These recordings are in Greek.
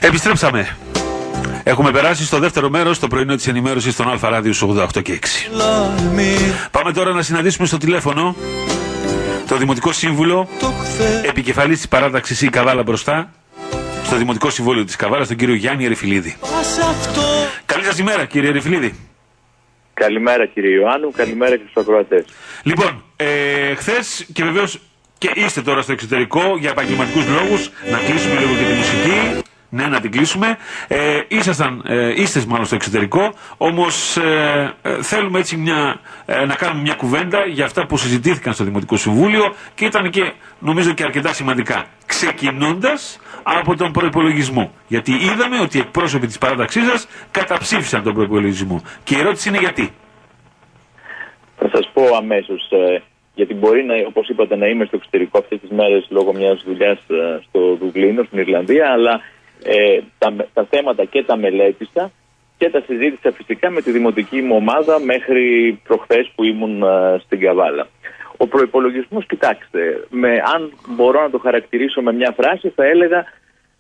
Επιστρέψαμε. Έχουμε περάσει στο δεύτερο μέρος, το πρωινό της ενημέρωσης των Αλφα Ράδιο 88 και 6. Πάμε τώρα να συναντήσουμε στο τηλέφωνο το Δημοτικό Σύμβουλο, επικεφαλής της παράταξης η Καβάλα μπροστά, στο Δημοτικό Συμβούλιο της Καβάλας, τον κύριο Γιάννη Ερυφιλίδη. Καλή σας ημέρα, κύριε Ερυφιλίδη. Καλημέρα, κύριε Ιωάννου, καλημέρα και στους ακροατές. Λοιπόν, χθες και βεβαίως και είστε τώρα στο εξωτερικό για επαγγελματικούς λόγους, να κλείσουμε λίγο και τη μουσική. Ναι, να την κλείσουμε. Είστε μάλλον στο εξωτερικό, όμως θέλουμε έτσι να κάνουμε μια κουβέντα για αυτά που συζητήθηκαν στο Δημοτικό Συμβούλιο και ήταν και νομίζω και αρκετά σημαντικά. Ξεκινώντας από τον προϋπολογισμό. Γιατί είδαμε ότι οι εκπρόσωποι της παράταξής σας καταψήφισαν τον προϋπολογισμό. Και η ερώτηση είναι γιατί. Θα σας πω αμέσως. Γιατί μπορεί, όπως είπατε, να είμαι στο εξωτερικό αυτές τις μέρες λόγω μιας δουλειάς στο Δουβλίνο, στην Ιρλανδία, αλλά τα θέματα και τα μελέτησα και τα συζήτησα φυσικά με τη δημοτική μου ομάδα μέχρι προχθές που ήμουν στην Καβάλα. Ο προϋπολογισμός, κοιτάξτε, αν μπορώ να το χαρακτηρίσω με μια φράση, θα έλεγα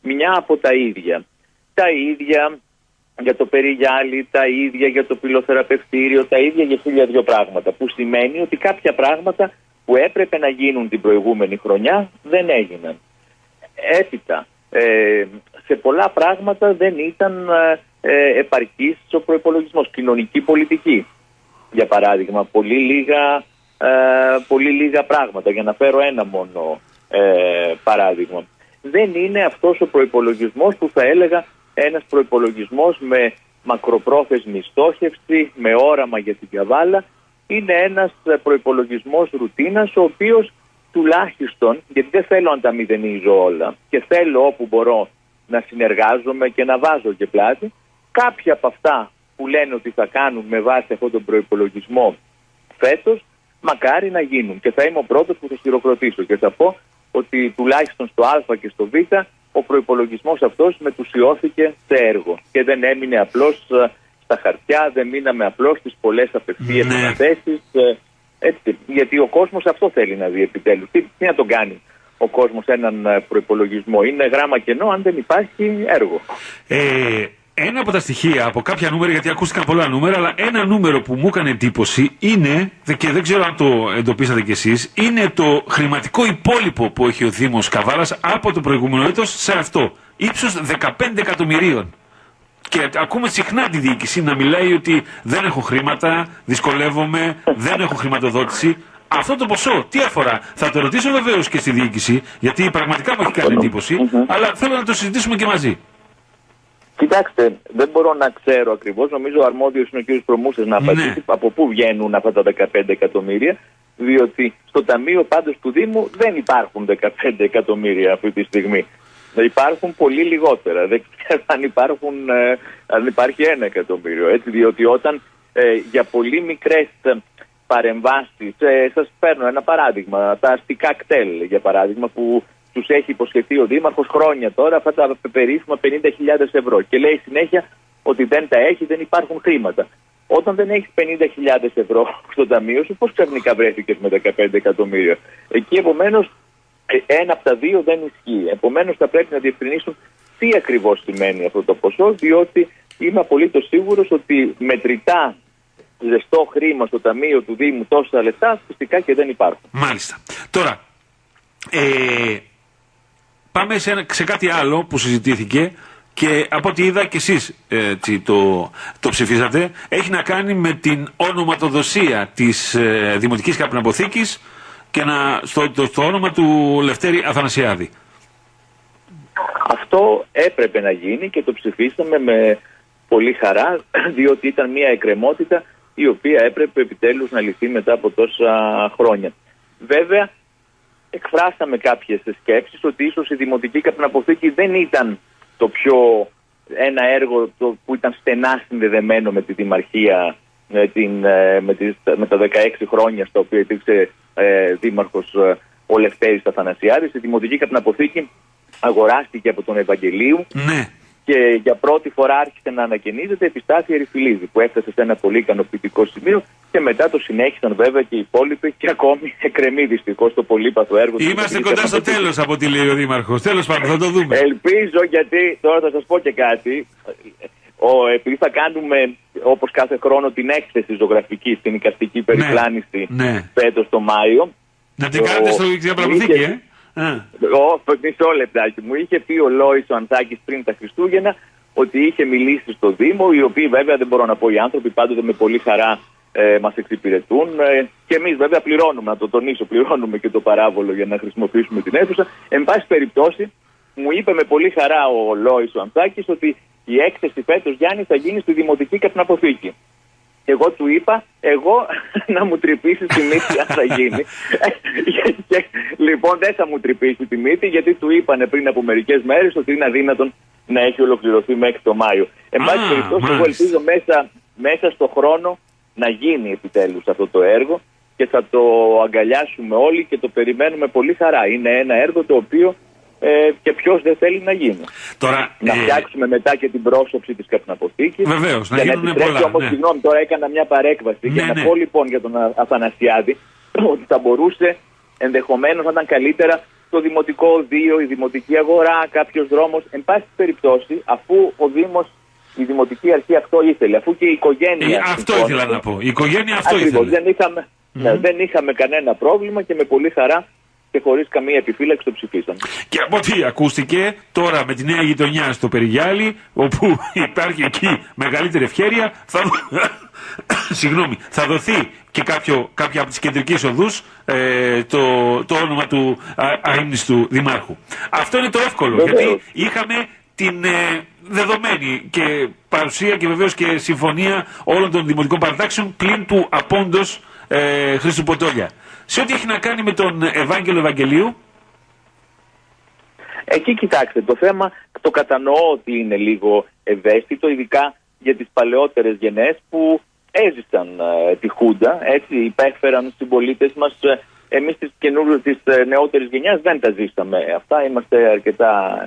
μια από τα ίδια. Τα ίδια για το περιγιάλι, τα ίδια για το πυλοθεραπευτήριο, τα ίδια για 1002 πράγματα. Που σημαίνει ότι κάποια πράγματα που έπρεπε να γίνουν την προηγούμενη χρονιά δεν έγιναν. Έπειτα, σε πολλά πράγματα δεν ήταν επαρκής ο προϋπολογισμός. Κοινωνική πολιτική, για παράδειγμα, πολύ λίγα πράγματα. Για να φέρω ένα μόνο παράδειγμα. Δεν είναι αυτός ο προϋπολογισμός που θα έλεγα ένας προϋπολογισμός με μακροπρόθεσμη στόχευση, με όραμα για την Καβάλα. Είναι ένας προϋπολογισμός ρουτίνας, ο οποίος τουλάχιστον, γιατί δεν θέλω να τα μηδενίζω όλα και θέλω όπου μπορώ να συνεργάζομαι και να βάζω και πλάτη, κάποια από αυτά που λένε ότι θα κάνουν με βάση αυτόν τον προϋπολογισμό φέτος, μακάρι να γίνουν. Και θα είμαι ο πρώτος που θα χειροκροτήσω και θα πω ότι τουλάχιστον στο Α και στο Β ο προϋπολογισμός αυτός μετουσιώθηκε σε έργο και δεν έμεινε απλώς στα χαρτιά, δεν μείναμε απλώς στις πολλές απευθείας αναθέσεις. Έτσι, γιατί ο κόσμος αυτό θέλει να δει επιτέλους. Τι να τον κάνει ο κόσμος έναν προϋπολογισμό? Είναι γράμμα κενό αν δεν υπάρχει έργο. Ένα από τα στοιχεία, από κάποια νούμερα, γιατί ακούστηκαν πολλά νούμερα, αλλά ένα νούμερο που μου έκανε εντύπωση είναι, και δεν ξέρω αν το εντοπίσατε κι εσείς, είναι το χρηματικό υπόλοιπο που έχει ο Δήμος Καβάλας από το προηγούμενο έτος σε αυτό. Ύψος 15 εκατομμυρίων. Και ακούμε συχνά τη διοίκηση να μιλάει ότι δεν έχω χρήματα, δυσκολεύομαι, δεν έχω χρηματοδότηση. Αυτό το ποσό τι αφορά? Θα το ρωτήσω βεβαίως και στη διοίκηση, γιατί πραγματικά μου έχει κάνει εντύπωση, αλλά θέλω να το συζητήσουμε και μαζί. Κοιτάξτε, δεν μπορώ να ξέρω ακριβώς. Νομίζω ο αρμόδιος είναι ο κ. Προμούσας να απαντήσει από πού βγαίνουν αυτά τα 15 εκατομμύρια, διότι στο ταμείο πάντως του Δήμου δεν υπάρχουν 15 εκατομμύρια αυτή τη στιγμή. Υπάρχουν πολύ λιγότερα. Δεν ξέρω αν υπάρχει 1 εκατομμύριο. Έτσι, διότι όταν για πολύ μικρές παρεμβάσεις, σας παίρνω ένα παράδειγμα, τα αστικά κτέλ για παράδειγμα που τους έχει υποσχεθεί ο Δήμαρχος χρόνια τώρα, αυτά τα περίφημα 50.000 ευρώ και λέει συνέχεια ότι δεν τα έχει, δεν υπάρχουν χρήματα. Όταν δεν έχεις 50.000 ευρώ στο ταμείο σου, πώς ξαφνικά βρέθηκες με 15 εκατομμύρια? Εκεί επομένως ένα από τα δύο δεν ισχύει. Επομένως θα πρέπει να διευκρινίσουν τι ακριβώς σημαίνει αυτό το ποσό, διότι είμαι απολύτως σίγουρος ότι μετρητά ζεστό χρήμα στο ταμείο του Δήμου τόσα λεφτά φυσικά και δεν υπάρχουν. Μάλιστα. Τώρα, πάμε σε κάτι άλλο που συζητήθηκε και από ό,τι είδα και εσείς το ψηφίσατε. Έχει να κάνει με την ονοματοδοσία της Δημοτικής Καπναποθήκης και στο όνομα του Λευτέρη Αθανασιάδη. Αυτό έπρεπε να γίνει και το ψηφίσαμε με πολύ χαρά, διότι ήταν μια εκκρεμότητα η οποία έπρεπε επιτέλους να λυθεί μετά από τόσα χρόνια. Βέβαια, εκφράσαμε κάποιες σκέψεις ότι ίσως η Δημοτική Καπναποθήκη δεν ήταν ένα έργο που ήταν στενά συνδεδεμένο με τη Δημαρχία με τα 16 χρόνια στα οποία υπήρξε δήμαρχος ο Λευτέρης Αθανασιάδης. Η Δημοτική Καπναποθήκη αγοράστηκε από τον Ευαγγελίου και για πρώτη φορά άρχισε να ανακαινίζεται επί Στάθη Ερυφιλίδη, που έφτασε σε ένα πολύ ικανοποιητικό σημείο και μετά το συνέχισαν βέβαια και οι υπόλοιποι και ακόμη εκκρεμεί δυστυχώς το πολύπαθο έργο. Είμαστε κοντά στο τέλος από ό,τι λέει ο Δήμαρχος. Τέλος πάντων, θα το δούμε. Ελπίζω, γιατί τώρα θα σας πω και κάτι. Επειδή θα κάνουμε όπως κάθε χρόνο την έκθεση ζωγραφική στην εικαστική περιπλάνηση φέτος το Μάιο. Να την κάνετε στο διαπραγματική, Μισό λεπτάκι. Μου είχε πει ο Λόης ο Ανθάκης πριν τα Χριστούγεννα ότι είχε μιλήσει στο Δήμο, οι οποίοι βέβαια δεν μπορώ να πω οι άνθρωποι, πάντοτε με πολύ χαρά μας εξυπηρετούν. Και εμείς βέβαια πληρώνουμε, να το τονίσω, πληρώνουμε και το παράβολο για να χρησιμοποιήσουμε την αίθουσα. Εν πάση περιπτώσει, μου είπε με πολύ χαρά ο Λόης ο Ανθάκης ότι η έκθεση φέτος, Γιάννη, θα γίνει στη Δημοτική Καπναποθήκη. Και εγώ του είπα, να μου τρυπήσει τη μύτη αν θα γίνει. Λοιπόν, δεν θα μου τρυπήσει τη μύτη, γιατί του είπανε πριν από μερικές μέρες ότι είναι αδύνατον να έχει ολοκληρωθεί μέχρι το Μάιο. Εν πάση περιπτώσει, εγώ ελπίζω μέσα στο χρόνο να γίνει επιτέλους αυτό το έργο και θα το αγκαλιάσουμε όλοι και το περιμένουμε πολύ χαρά. Είναι ένα έργο το οποίο και ποιος δεν θέλει να γίνει. Τώρα, να φτιάξουμε μετά και την πρόσωψη της καπναποθήκης. Βεβαίως, να γίνουν πολλά. Όμως, συγγνώμη, τώρα έκανα μια παρέκβαση για να πω λοιπόν για τον Αθανασιάδη ότι θα μπορούσε ενδεχομένως να ήταν καλύτερα το δημοτικό οδείο, η δημοτική αγορά, κάποιος δρόμος. Εν πάση περιπτώσει, αφού ο Δήμος, η δημοτική αρχή αυτό ήθελε, αφού και η οικογένεια. Αυτό ήθελα να πω. Η οικογένεια αυτό ήθελε. Δεν είχαμε κανένα πρόβλημα και με πολύ χαρά και χωρίς καμία επιφύλαξη το ψηφίσαμε. Και από ό,τι ακούστηκε τώρα με τη νέα γειτονιά στο Περιγιάλι, όπου υπάρχει εκεί μεγαλύτερη ευχέρεια, θα δοθεί και κάποια από τις κεντρικές οδούς το όνομα του αείμνηστου Δημάρχου. Αυτό είναι το εύκολο, βεβαίως. γιατί είχαμε την δεδομένη και παρουσία και βεβαίως και συμφωνία όλων των δημοτικών παρατάξεων πλην του απόντος Χρήστου Ποτόλια. Σε ό,τι έχει να κάνει με τον Ευάγγελο Ευαγγελίου. Εκεί κοιτάξτε, το θέμα το κατανοώ ότι είναι λίγο ευαίσθητο, ειδικά για τις παλαιότερες γενναίες που έζησαν τη Χούντα, έτσι, υπέφεραν συμπολίτες μας. Εμείς της νεότερης γενιάς δεν τα ζήσαμε αυτά, είμαστε αρκετά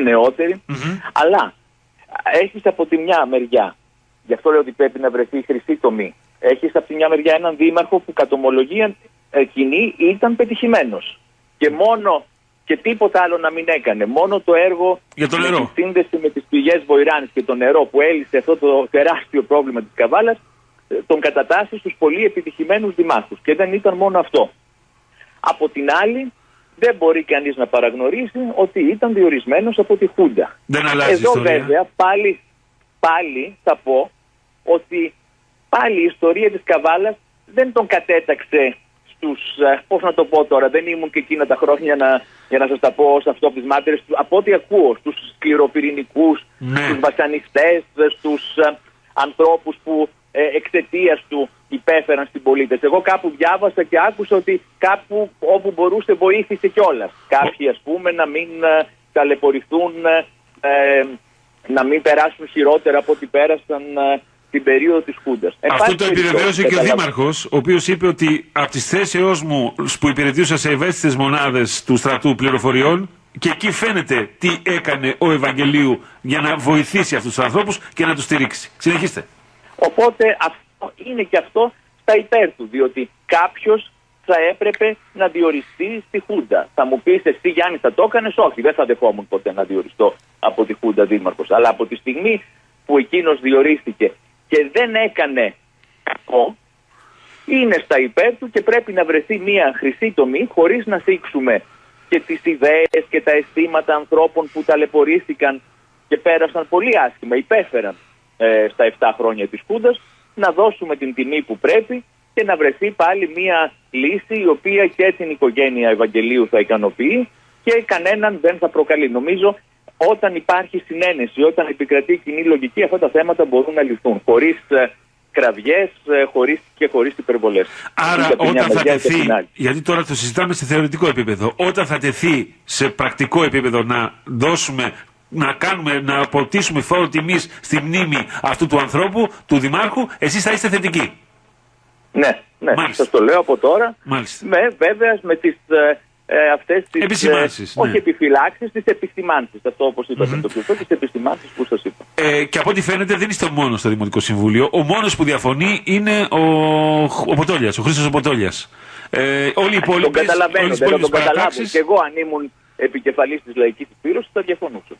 νεότεροι. Αλλά έχεις από τη μια μεριά, γι' αυτό λέω ότι πρέπει να βρεθεί η χρυσή τομή, έχεις από τη μια μεριά έναν δήμαρχο που κατ' ομολογία κοινή ήταν πετυχημένος. Και τίποτα άλλο να μην έκανε. Μόνο το έργο για το νερό, τη σύνδεση με τις πηγές Βοηράνης και το νερό που έλυσε αυτό το τεράστιο πρόβλημα της Καβάλας, τον κατατάσσει στους πολύ επιτυχημένους δημάρχους. Και δεν ήταν μόνο αυτό. Από την άλλη, δεν μπορεί κανείς να παραγνωρίσει ότι ήταν διορισμένος από τη Χούντα. Δεν αλλάζει εδώ ιστορία. Βέβαια πάλι θα πω ότι πάλι η ιστορία της Καβάλας δεν τον κατέταξε στους, πώς να το πω τώρα, δεν ήμουν και εκείνα τα χρόνια για να σας τα πω ως αυτό από τις μάρτυρες, από ό,τι ακούω, στους σκληροπυρηνικούς, στους βασανιστές, στους ανθρώπους που εξαιτίας του υπέφεραν στην πολίτες. Εγώ κάπου διάβασα και άκουσα ότι κάπου όπου μπορούσε βοήθησε κιόλας. Κάποιοι ας πούμε να μην ταλαιπωρηθούν, να μην περάσουν χειρότερα από ό,τι πέρασαν την περίοδο της Χούντας. Αυτό το επιβεβαίωσε και ο Δήμαρχος, ο οποίος είπε ότι από τις θέσεις μου που υπηρετούσα σε ευαίσθητες μονάδες του στρατού πληροφοριών, και εκεί φαίνεται τι έκανε ο Ευαγγελίου για να βοηθήσει αυτούς τους ανθρώπους και να τους στηρίξει. Συνεχίστε. Οπότε αυτό είναι και αυτό στα υπέρ του, διότι κάποιος θα έπρεπε να διοριστεί στη Χούντα. Θα μου πεις εσύ, Γιάννη, θα το έκανες? Όχι, δεν θα δεχόμουν ποτέ να διοριστώ από τη Χούντα δήμαρχος. Αλλά από τη στιγμή που εκείνος διορίστηκε και δεν έκανε κακό, είναι στα υπέρ του και πρέπει να βρεθεί μια χρυσή τομή, χωρίς να θίξουμε και τις ιδέες και τα αισθήματα ανθρώπων που ταλαιπωρήθηκαν και πέρασαν πολύ άσχημα, υπέφεραν στα 7 χρόνια της Χούντας, να δώσουμε την τιμή που πρέπει και να βρεθεί πάλι μια λύση η οποία και την οικογένεια Ευαγγελίου θα ικανοποιεί και κανέναν δεν θα προκαλεί. Νομίζω όταν υπάρχει συνένεση, όταν επικρατεί κοινή λογική, αυτά τα θέματα μπορούν να λυθούν χωρίς κραυγές χωρίς υπερβολές. Άρα όταν θα τεθεί, γιατί τώρα το συζητάμε σε θεωρητικό επίπεδο, όταν θα τεθεί σε πρακτικό επίπεδο να δώσουμε, να αποτίσουμε φόρο τιμής στη μνήμη αυτού του ανθρώπου, του Δημάρχου, εσείς θα είστε θετικοί. Ναι, σας το λέω από τώρα. Μάλιστα. Βέβαια με τις αυτές τις επισημάνσεις, όχι επιφυλάξεις, τις επισημάνσεις. Αυτό όπως είπατε το πιο τις επισημάνσεις που σας είπα. Και από ό,τι φαίνεται δεν είστε ο μόνος στο Δημοτικό Συμβούλιο. Ο μόνος που διαφωνεί είναι ο Ποτόλιας, ο Χρήστος Ποτόλιας. Όλοι οι υπόλοιποι. Τον καταλαβαίνω, δεν τον καταλάβω. Και εγώ αν ήμουν επικεφαλής της λαϊκής εκπλήρωσης θα διαφωνούσα.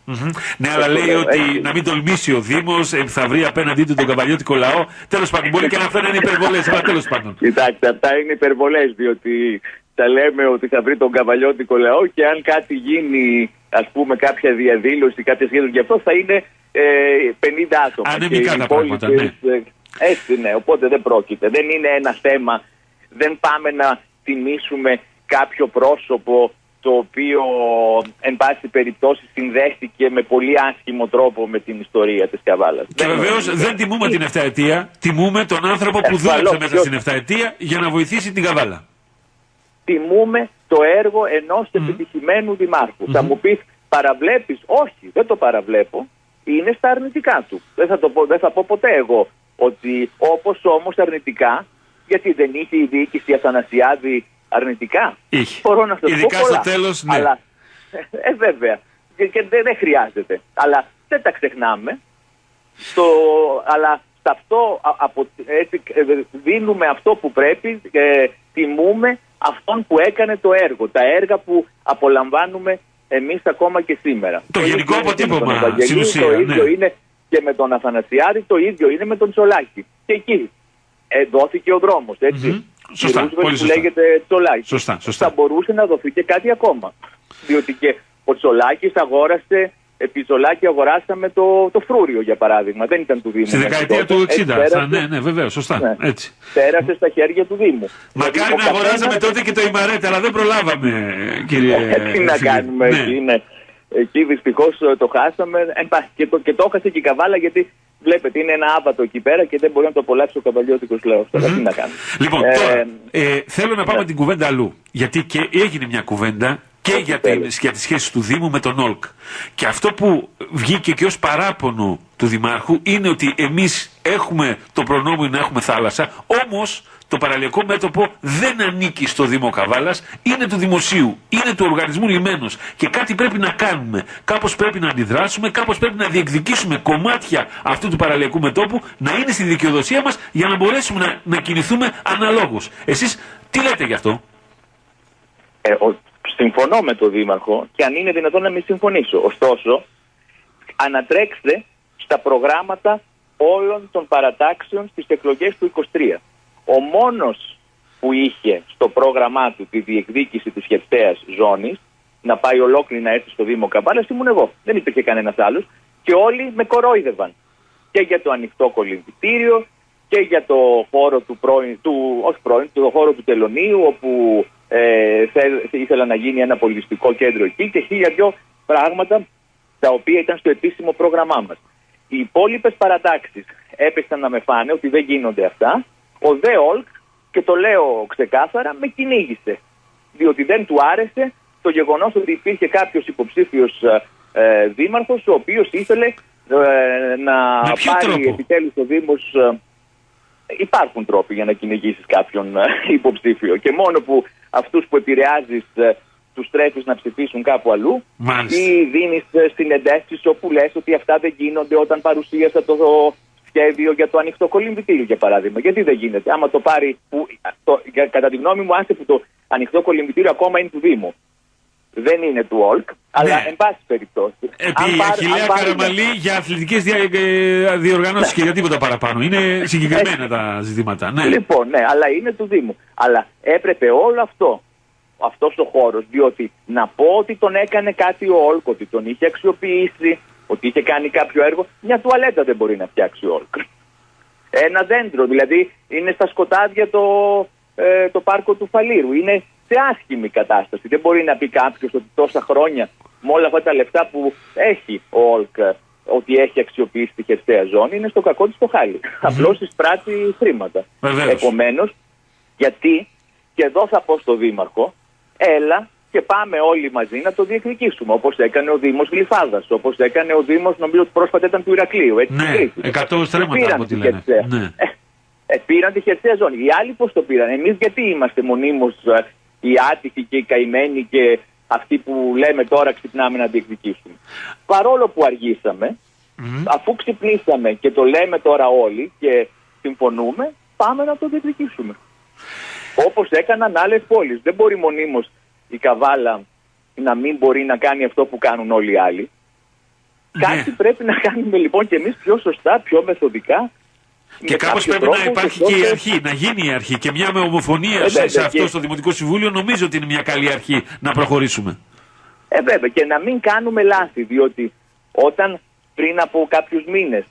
Ναι, αλλά λέει ότι να μην τολμήσει ο Δήμος, θα βρει απέναντί του τον καβαλιώτικο λαό. Τέλος πάντων, μπορεί και να αυτό να είναι υπερβολές, αλλά τέλος πάντων. Κοιτάξτε, αυτά είναι υπερβολές, διότι θα λέμε ότι θα βρει τον καβαλιώτικο λαό και αν κάτι γίνει, ας πούμε, κάποια διαδήλωση, κάποια σχέδια γι' αυτό θα είναι 50 άτομα. Ανεμικά τα πράγματα, ναι. Έτσι, ναι, οπότε δεν πρόκειται. Δεν είναι ένα θέμα, δεν πάμε να τιμήσουμε κάποιο πρόσωπο το οποίο, εν πάση περιπτώσει, συνδέθηκε με πολύ άσχημο τρόπο με την ιστορία της Καβάλας. Και βεβαίως δεν τιμούμε την 7ετία, τιμούμε τον άνθρωπο που δούλεψε μέσα στην 7ετία για να βοηθήσει την Καβάλα. Τιμούμε το έργο ενός επιτυχημένου δημάρχου. Θα μου πεις, παραβλέπεις? Όχι, δεν το παραβλέπω. Είναι στα αρνητικά του. Δεν θα πω ποτέ εγώ ότι όπως όμως αρνητικά, γιατί δεν είχε η διοίκηση Αθανασιάδη αρνητικά. Είχε. Μπορώ να σας ειδικά πω πολλά, στο τέλος, ναι. Αλλά, βέβαια. Και δεν χρειάζεται. Αλλά δεν τα ξεχνάμε. Αλλά σε αυτό έτσι, δίνουμε αυτό που πρέπει, τιμούμε αυτόν που έκανε το έργο. Τα έργα που απολαμβάνουμε εμείς ακόμα και σήμερα. Το γενικό αποτύπωμα στην ουσία. Το ίδιο είναι και με τον Αθανασιάδη, το ίδιο είναι με τον Τσολάκη. Και εκεί δόθηκε ο δρόμος, έτσι. Σωστά, πολύ σωστά. Που λέγεται Τσολάκη. Σωστά. Θα μπορούσε να δοθεί και κάτι ακόμα. Διότι και ο Τσολάκης αγόρασε, επί Τσολάκη αγοράσαμε το φρούριο, για παράδειγμα. Δεν ήταν του Δήμου. Στη δεκαετία του 60. Ναι, βεβαίως, σωστά. Ναι. Έτσι. Πέρασε στα χέρια του Δήμου. Μακάρι να αγοράσαμε τότε και το Ιμαρέτα, αλλά δεν προλάβαμε, κύριε. Τι να κάνουμε, εκεί δυστυχώς το χάσαμε. Και το έχασε και η Καβάλα, γιατί βλέπετε είναι ένα άβατο εκεί πέρα και δεν μπορεί να το απολαύσει ο καβαλιώτικος λαός. Τι να κάνουμε. Λοιπόν, τώρα θέλω να πάμε την κουβέντα αλλού. Γιατί και έγινε μια κουβέντα και για τις σχέσεις του Δήμου με τον ΟΛΚ. Και αυτό που βγήκε και ως παράπονο του Δημάρχου είναι ότι εμείς έχουμε το προνόμιο να έχουμε θάλασσα, όμως το παραλιακό μέτωπο δεν ανήκει στο Δήμο Καβάλας, είναι του Δημοσίου, είναι του Οργανισμού Λιμένος και κάτι πρέπει να κάνουμε. Κάπως πρέπει να αντιδράσουμε, κάπως πρέπει να διεκδικήσουμε κομμάτια αυτού του παραλιακού μετώπου να είναι στη δικαιοδοσία μας για να μπορέσουμε να κινηθούμε αναλόγως. Εσείς τι λέτε γι' αυτό? Συμφωνώ με τον Δήμαρχο και αν είναι δυνατόν να μην συμφωνήσω. Ωστόσο, ανατρέξτε στα προγράμματα όλων των παρατάξεων στις εκλογές του 23. Ο μόνος που είχε στο πρόγραμμά του τη διεκδίκηση της χερσαίας ζώνης, να πάει ολόκληρη να έρθει στο Δήμο Καβάλας, ήμουν εγώ. Δεν υπήρχε κανένας άλλος και όλοι με κορόιδευαν. Και για το ανοιχτό κολυμβητήριο και για το χώρο το χώρο του Τελωνίου, όπου ήθελα να γίνει ένα πολιτιστικό κέντρο εκεί και 1002 πράγματα τα οποία ήταν στο επίσημο πρόγραμμά μας. Οι υπόλοιπες παρατάξεις έπεσαν να με φάνε ότι δεν γίνονται αυτά. Ο ΔΕ ΟΛΚ, και το λέω ξεκάθαρα, με κυνήγησε. Διότι δεν του άρεσε το γεγονός ότι υπήρχε κάποιος υποψήφιος δήμαρχος ο οποίος ήθελε να πάρει επιτέλους ο Δήμος. Υπάρχουν τρόποι για να κυνηγήσεις κάποιον υποψήφιο και μόνο που αυτούς που επηρεάζεις τους τρέφεις να ψηφίσουν κάπου αλλού. Μάλιστα. Ή δίνεις συνεντεύξεις όπου λες ότι αυτά δεν γίνονται όταν παρουσίασα το σχέδιο για το ανοιχτό κολυμβητήριο, για παράδειγμα. Γιατί δεν γίνεται? Άμα το πάρει, κατά τη γνώμη μου, άσε που το ανοιχτό κολυμβητήριο ακόμα είναι του Δήμου. Δεν είναι του ΟΛΚ, αλλά εν πάση περιπτώσει. Επί Αχιλλέα Καραμαλή για αθλητικές διοργανώσεις και για τίποτα παραπάνω. Είναι συγκεκριμένα τα ζητήματα. Ναι. Λοιπόν, ναι, αλλά είναι του Δήμου. Αλλά έπρεπε όλο αυτός ο χώρος, διότι να πω ότι τον έκανε κάτι ο ΟΛΚ, ότι τον είχε αξιοποιήσει, ότι είχε κάνει κάποιο έργο, μια τουαλέτα δεν μπορεί να φτιάξει ο ΟΛΚ. Ένα δέντρο, δηλαδή είναι στα σκοτάδια το πάρκο του Φαλήρου. Είναι σε άσχημη κατάσταση. Δεν μπορεί να πει κάποιος ότι τόσα χρόνια με όλα αυτά τα λεφτά που έχει ο ΟΛΚ, ότι έχει αξιοποιήσει τη χερσαία ζώνη, είναι στο κακό της το χάλι. Απλώς εισπράττει χρήματα. Επομένως, γιατί, και εδώ θα πω στο Δήμαρχο, έλα και πάμε όλοι μαζί να το διεκδικήσουμε. Όπως έκανε ο Δήμος Γλυφάδας, όπως έκανε ο Δήμος, νομίζω ότι πρόσφατα ήταν του Ηρακλείου. Έτσι, ναι, 100 στρέμματα από ό,τι λένε. Ναι. Πήραν τη χερσαία ζώνη. Οι άλλοι πώς το πήραν? Εμείς γιατί είμαστε μονίμως οι άτυχοι και οι καημένοι και αυτοί που λέμε τώρα ξυπνάμε να διεκδικήσουμε. Παρόλο που αργήσαμε, αφού ξυπνήσαμε και το λέμε τώρα όλοι και συμφωνούμε, πάμε να το διεκδικήσουμε. Όπως έκαναν άλλες πόλεις. Δεν μπορεί μονίμως η Καβάλα να μην μπορεί να κάνει αυτό που κάνουν όλοι οι άλλοι. Κάτι πρέπει να κάνουμε λοιπόν και εμείς πιο σωστά, πιο μεθοδικά. Και κάπως πρέπει να υπάρχει και η αρχή, να γίνει η αρχή. Και μια με ομοφωνία σε αυτό στο Δημοτικό Συμβούλιο νομίζω ότι είναι μια καλή αρχή να προχωρήσουμε. Βέβαια, και να μην κάνουμε λάθη, διότι όταν πριν από κάποιους μήνες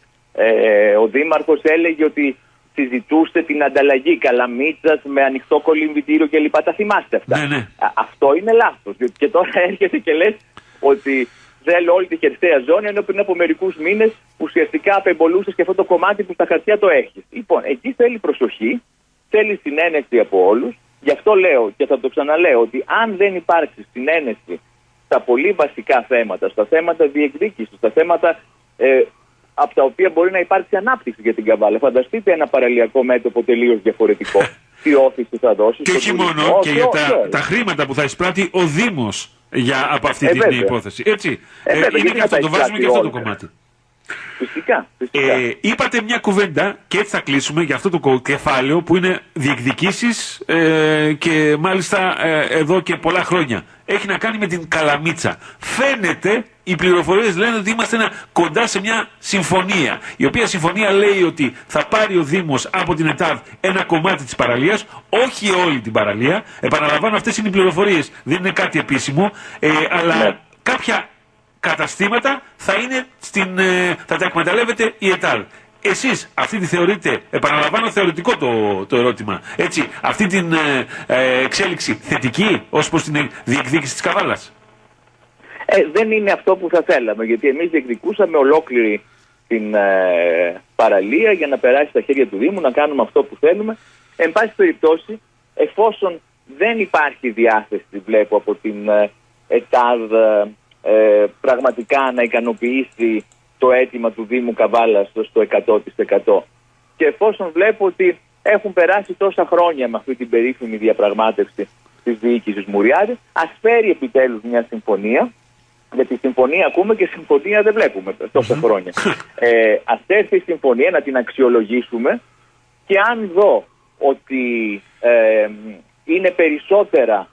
ο Δήμαρχος έλεγε ότι συζητούσε την ανταλλαγή καλαμίτσας με ανοιχτό κολυμβητήριο κλπ. Τα θυμάστε αυτά. Ναι. Αυτό είναι λάθος. Διότι και τώρα έρχεται και λες ότι θέλω όλη τη χερσαία ζώνη, ενώ πριν από μερικούς μήνες ουσιαστικά απεμπολούσες και αυτό το κομμάτι που στα χαρτιά το έχεις. Λοιπόν, εκεί θέλει προσοχή, θέλει συνένεση από όλους. Γι' αυτό λέω και θα το ξαναλέω ότι αν δεν υπάρξει συνένεση στα πολύ βασικά θέματα, στα θέματα διεκδίκησης, στα θέματα από τα οποία μπορεί να υπάρξει ανάπτυξη για την Καβάλα. Φανταστείτε ένα παραλιακό μέτωπο τελείως διαφορετικό. Τι όθηση θα δώσει. Και όχι μόνο, και για τα χρήματα που θα εισπράττει ο Δήμος από αυτή την υπόθεση. Έτσι. Είναι και αυτό, το βάζουμε και αυτό το κομμάτι. Φυσικά. Είπατε μια κουβέντα και έτσι θα κλείσουμε για αυτό το κεφάλαιο που είναι διεκδικήσεις και μάλιστα εδώ και πολλά χρόνια. Έχει να κάνει με την Καλαμίτσα. Φαίνεται, οι πληροφορίες λένε ότι είμαστε κοντά σε μια συμφωνία. Η οποία συμφωνία λέει ότι θα πάρει ο Δήμος από την ΕΤΑΔ ένα κομμάτι της παραλίας, όχι όλη την παραλία. Επαναλαμβάνω, αυτές είναι οι πληροφορίες, δεν είναι κάτι επίσημο, αλλά κάποια καταστήματα θα τα εκμεταλλεύεται η ΕΤΑΔ. Εσείς αυτή τη θεωρείτε, επαναλαμβάνω θεωρητικό το ερώτημα, έτσι, αυτή την εξέλιξη θετική ως προς την διεκδίκηση της Καβάλας? Δεν είναι αυτό που θα θέλαμε, γιατί εμείς διεκδικούσαμε ολόκληρη την παραλία για να περάσει στα χέρια του Δήμου, να κάνουμε αυτό που θέλουμε. Εν πάση περιπτώσει, εφόσον δεν υπάρχει διάθεση, βλέπω, από την ΕΤΑΔ πραγματικά να ικανοποιήσει το αίτημα του Δήμου Καβάλας στο 100%. Και εφόσον βλέπω ότι έχουν περάσει τόσα χρόνια με αυτή την περίφημη διαπραγμάτευση της διοίκησης Μουριάδη, ας φέρει επιτέλους μια συμφωνία, γιατί συμφωνία ακούμε και συμφωνία δεν βλέπουμε τόσα χρόνια. Ας έρθει η συμφωνία να την αξιολογήσουμε και αν δω ότι είναι περισσότερα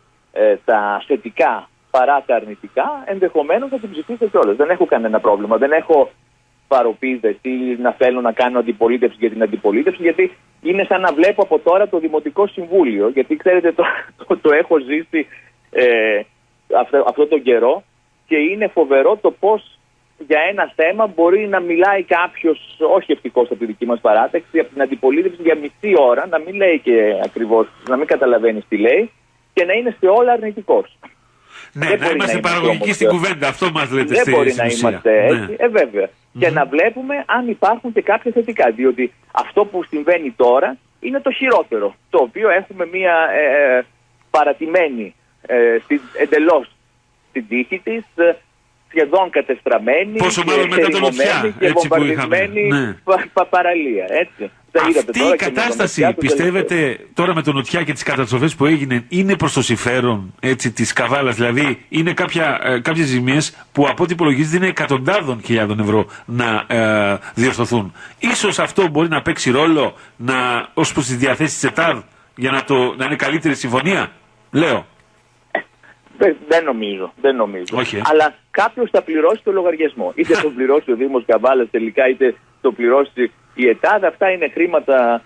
τα θετικά παρά τα αρνητικά, ενδεχομένως θα την ψηφίσω κιόλας. Δεν έχω κανένα πρόβλημα. Δεν έχω παροπίδες ή να θέλω να κάνω αντιπολίτευση για την αντιπολίτευση, γιατί είναι σαν να βλέπω από τώρα το Δημοτικό Συμβούλιο. Γιατί ξέρετε, το έχω ζήσει αυτό τον καιρό και είναι φοβερό το πώς για ένα θέμα μπορεί να μιλάει κάποιος, όχι ευτυχώς από τη δική μας παράταξη, από την αντιπολίτευση για μισή ώρα, να μην λέει και ακριβώς, να μην καταλαβαίνει τι λέει και να είναι σε όλα αρνητικός. Ναι, να είμαστε παραγωγικοί στην κουβέντα, αυτό μας λέτε στην ουσία. Δεν μπορεί να είμαστε έτσι, βέβαια. Και να βλέπουμε αν υπάρχουν και κάποια θετικά, διότι αυτό που συμβαίνει τώρα είναι το χειρότερο, το οποίο έχουμε μια παρατημένη εντελώς στην τύχη της, σχεδόν κατεστραμμένη, πόσο μάλλον μετά τον Νοτιά, και βομβαρδισμένη παραλία, έτσι. Αυτή η κατάσταση, πιστεύετε, τώρα με τον Νοτιά και τις καταστροφές που έγινε, είναι προς το συμφέρον της Καβάλας? Δηλαδή, είναι κάποιες ζημίες που από ό,τι υπολογίζεται είναι εκατοντάδων χιλιάδων ευρώ να διορθωθούν. Ίσως αυτό μπορεί να παίξει ρόλο ως προς τις διαθέσεις της ΕΤΑΔ για να είναι καλύτερη συμφωνία, λέω. Δεν νομίζω. Όχι. Αλλά κάποιος θα πληρώσει το λογαριασμό. Είτε το πληρώσει ο Δήμος Καβάλας τελικά, είτε το πληρώσει η ΕΤΑΔ. Αυτά είναι χρήματα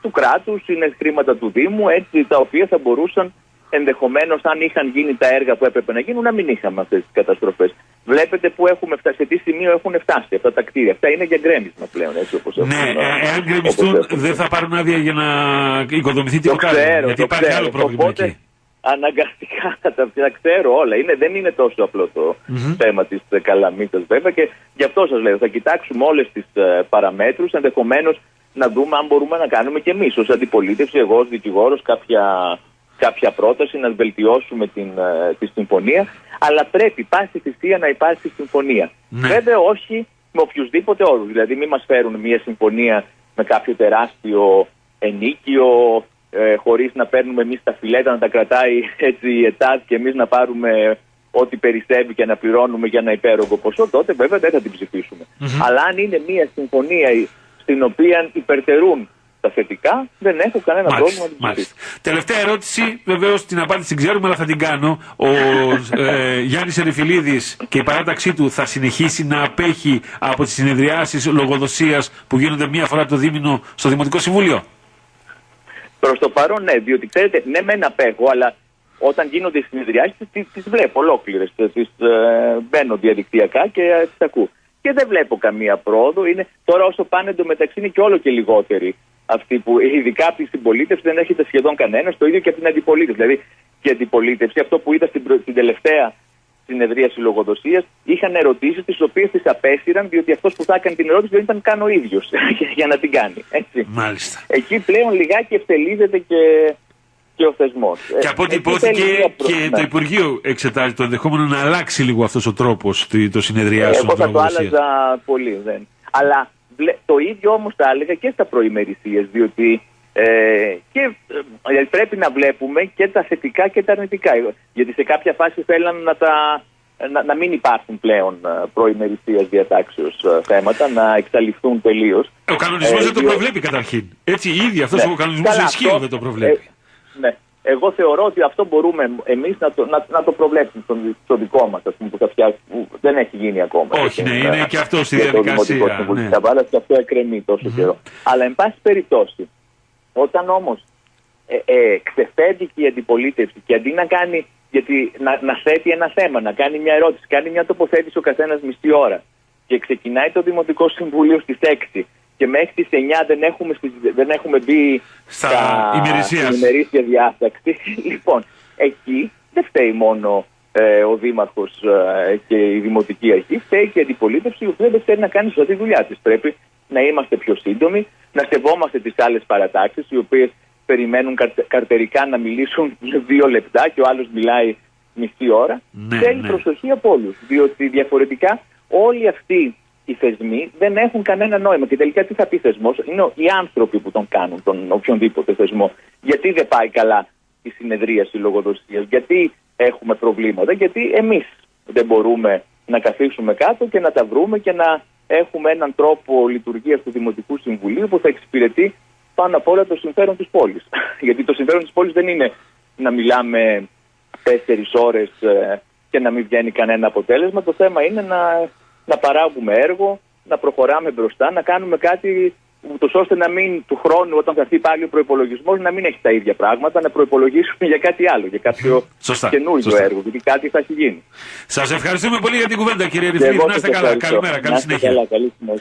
του κράτους, είναι χρήματα του Δήμου, έτσι, τα οποία θα μπορούσαν ενδεχομένως, αν είχαν γίνει τα έργα που έπρεπε να γίνουν, να μην είχαμε αυτές τις καταστροφές. Βλέπετε που έχουμε φτάσει, σε τι σημείο έχουν φτάσει αυτά τα κτίρια. Αυτά είναι για γκρέμισμα πλέον, έτσι όπως έχουμε. Ναι, εάν γκρεμιστούν δεν θα πάρουν άδεια για να οικοδομηθεί τίποτα άλλο. Γιατί υπάρχει άλλο πρόβλημα εκεί. Αναγκαστικά τα ξέρω όλα. Δεν είναι τόσο απλό το θέμα της Καλαμίτσας, βέβαια, και γι' αυτό σας λέω, θα κοιτάξουμε όλες τις παραμέτρους, ενδεχομένως να δούμε αν μπορούμε να κάνουμε και εμείς ως αντιπολίτευση, εγώ ως δικηγόρος, κάποια πρόταση να βελτιώσουμε τη συμφωνία, αλλά πρέπει πάση θυσία να υπάρξει συμφωνία. Βέβαια όχι με οποιουσδήποτε όρους, δηλαδή μην μας φέρουν μια συμφωνία με κάποιο τεράστιο ενίκιο, χωρίς να παίρνουμε εμείς τα φιλέτα, να τα κρατάει έτσι η ΕΤΑΔ και εμείς να πάρουμε ό,τι περισσεύει και να πληρώνουμε για ένα υπέρογκο ποσό, τότε βέβαια δεν θα την ψηφίσουμε. Αλλά αν είναι μια συμφωνία στην οποία υπερτερούν τα θετικά, δεν έχω κανένα πρόβλημα να την ψηφίσω. Τελευταία ερώτηση, βεβαίως την απάντηση ξέρουμε, αλλά θα την κάνω. Ο Γιάννης Ερυφιλίδης και η παράταξή του θα συνεχίσει να απέχει από τις συνεδριάσεις λογοδοσίας που γίνονται μία φορά το δίμηνο στο Δημοτικό Συμβούλιο? Προς το παρόν ναι, διότι ξέρετε, ναι μεν απέχω, αλλά όταν γίνονται οι συνεδριάσεις τις βλέπω ολόκληρες, μπαίνω διαδικτυακά και τις ακούω. Και δεν βλέπω καμία πρόοδο. Τώρα όσο πάνε εντωμεταξύ είναι και όλο και λιγότεροι αυτοί που, ειδικά από τη συμπολίτευση, δεν έρχεται σχεδόν κανένας, το ίδιο και από την αντιπολίτευση. Δηλαδή και η αντιπολίτευση, αυτό που είδα στην τελευταία συνεδρίαση λογοδοσίας, είχαν ερωτήσεις τις οποίες τις απέσυραν, διότι αυτός που θα έκανε την ερώτηση δεν ήταν καν ο ίδιος για να την κάνει. Έτσι. Μάλιστα. Εκεί πλέον λιγάκι ευτελίζεται και ο θεσμός. Και από ό,τι υπόθηκε και το Υπουργείο εξετάζει το ενδεχόμενο να αλλάξει λίγο αυτός ο τρόπος το συνεδριάσεων. Εγώ θα το άλλαζα πολύ. Αλλά το ίδιο όμως τα έλεγα και στα προημερησίες, διότι πρέπει να βλέπουμε και τα θετικά και τα αρνητικά. Γιατί σε κάποια φάση θέλαν να μην υπάρχουν πλέον προημερησίας διατάξεως θέματα, να εξαλειφθούν τελείως. Ο κανονισμός δεν το προβλέπει καταρχήν. Έτσι, ήδη αυτός ο κανονισμός ισχύει δεν το προβλέπει. Ναι. Εγώ θεωρώ ότι αυτό μπορούμε εμείς να το προβλέψουμε στο δικό μας, ας πούμε, που δεν έχει γίνει ακόμα. Όχι, ναι, είναι και αυτό στη διαδικασία. Ναι. Και αυτό εκκρεμεί τόσο καιρό. Αλλά, εν πάση περιπτώσει, όταν όμως ξεφεύγει η αντιπολίτευση και αντί να κάνει, γιατί να θέτει ένα θέμα, να κάνει μια ερώτηση, κάνει μια τοποθέτηση ο καθένας μισή ώρα και ξεκινάει το Δημοτικό Συμβούλιο στις 6 και μέχρι τις 9 δεν έχουμε μπει στα ημερήσια διάταξη. Λοιπόν, εκεί δεν φταίει μόνο ο Δήμαρχος και η Δημοτική Αρχή, φταίει και η αντιπολίτευση, η οποία δεν θέλει να κάνει σωστά τη δουλειά της. Πρέπει να είμαστε πιο σύντομοι, να σεβόμαστε τις άλλες παρατάξεις, οι οποίες περιμένουν καρτερικά να μιλήσουν 2 λεπτά και ο άλλος μιλάει μισή ώρα. Θέλει προσοχή από όλους, διότι διαφορετικά όλοι αυτοί οι θεσμοί δεν έχουν κανένα νόημα. Και τελικά τι θα πει θεσμός? Είναι οι άνθρωποι που τον κάνουν, τον οποιονδήποτε θεσμό. Γιατί δεν πάει καλά η συνεδρίαση λογοδοσίας? Γιατί έχουμε προβλήματα? Γιατί εμείς δεν μπορούμε να καθίσουμε κάτω και να τα βρούμε και να έχουμε έναν τρόπο λειτουργίας του Δημοτικού Συμβουλίου που θα εξυπηρετεί πάνω απ' όλα το συμφέρον της πόλης. Γιατί το συμφέρον της πόλης δεν είναι να μιλάμε 4 ώρες και να μην βγαίνει κανένα αποτέλεσμα. Το θέμα είναι να παράγουμε έργο, να προχωράμε μπροστά, να κάνουμε κάτι ούτως ώστε να μην του χρόνου, όταν θα έρθει πάλι ο προϋπολογισμός, να μην έχει τα ίδια πράγματα, να προϋπολογίσουμε για κάτι άλλο, για κάποιο καινούργιο έργο, γιατί κάτι θα έχει γίνει. Σας ευχαριστούμε πολύ για την κουβέντα, κύριε Ερυφιλίδη. Να είστε καλά. Καλημέρα, καλή συνέχεια.